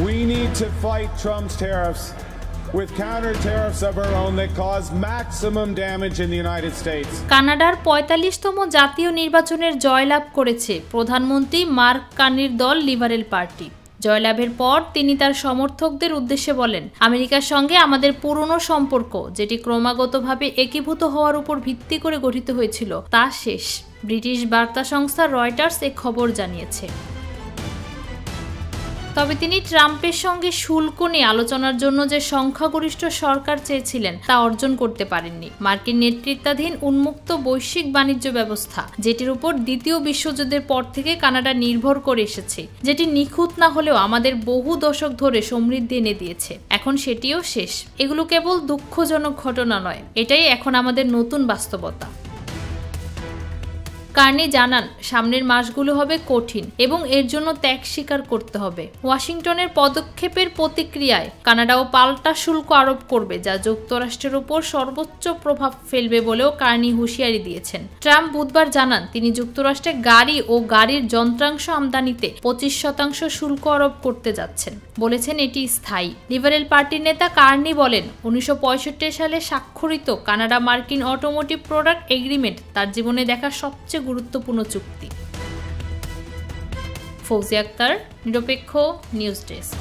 We need to fight Trump's tariffs with counter tariffs of our own that cause maximum damage in the United States. কানাডার ৪৫তম জাতীয় নির্বাচনের জয়লাভ করেছে প্রধানমন্ত্রী mark কার্নির দল লিবারেল পার্টি। জয়লাভের পর তিনি তার সমর্থকদের উদ্দেশ্যে বলেন, আমেরিকার সঙ্গে আমাদের পুরনো সম্পর্ক, যেটি ক্রমাগতভাবে একীভূত হওয়ার উপর ভিত্তি করে গঠিত হয়েছিল, তা শেষ। ব্রিটিশ বার্তা সংস্থা রয়টার্স এ খবর জানিয়েছে। তবে তিনি ট্রাম্পের সঙ্গে শুল্ক নিয়ে আলোচনার জন্য যে সংখ্যাগরিষ্ঠ সরকার চেয়েছিলেন তা অর্জন করতে পারেননি। মার্কিন নেতৃত্বাধীন উন্মুক্ত বৈশ্বিক বাণিজ্য ব্যবস্থা, যেটির উপর দ্বিতীয় বিশ্বযুদ্ধের পর থেকে কানাডা নির্ভর করে এসেছে, যেটি নিখুঁত না হলেও আমাদের বহু দশক ধরে সমৃদ্ধি এনে দিয়েছে, এখন সেটিও শেষ। এগুলো কেবল দুঃখজনক ঘটনা নয়, এটাই এখন আমাদের নতুন বাস্তবতা। কার্নি জানান, সামনের মাসগুলো হবে কঠিন এবং এর জন্য ত্যাগ স্বীকার করতে হবে। ওয়াশিংটনের পদক্ষেপের প্রতিক্রিয়ায় কানাডাও পাল্টা শুল্ক আরোপ করবে, যা যুক্তরাষ্ট্রের উপর সর্বোচ্চ প্রভাব ফেলবে বলেও কার্নি হুঁশিয়ারি দিয়েছেন। ট্রাম্প বুধবার জানান, তিনি যুক্তরাষ্ট্রে গাড়ি ও গাড়ির যন্ত্রাংশ আমদানিতে 25% শুল্ক আরোপ করতে যাচ্ছেন। বলেছেন এটি স্থায়ী। লিবারেল পার্টির নেতা কার্নি বলেন, 1965 সালে স্বাক্ষরিত কানাডা মার্কিন অটোমোটিভ প্রোডাক্ট এগ্রিমেন্ট তার জীবনে দেখা সবচেয়ে গুরুত্বপূর্ণ চুক্তি। ফৌজিয়া আক্তার, নিরপেক্ষ নিউজ ডেস্ক।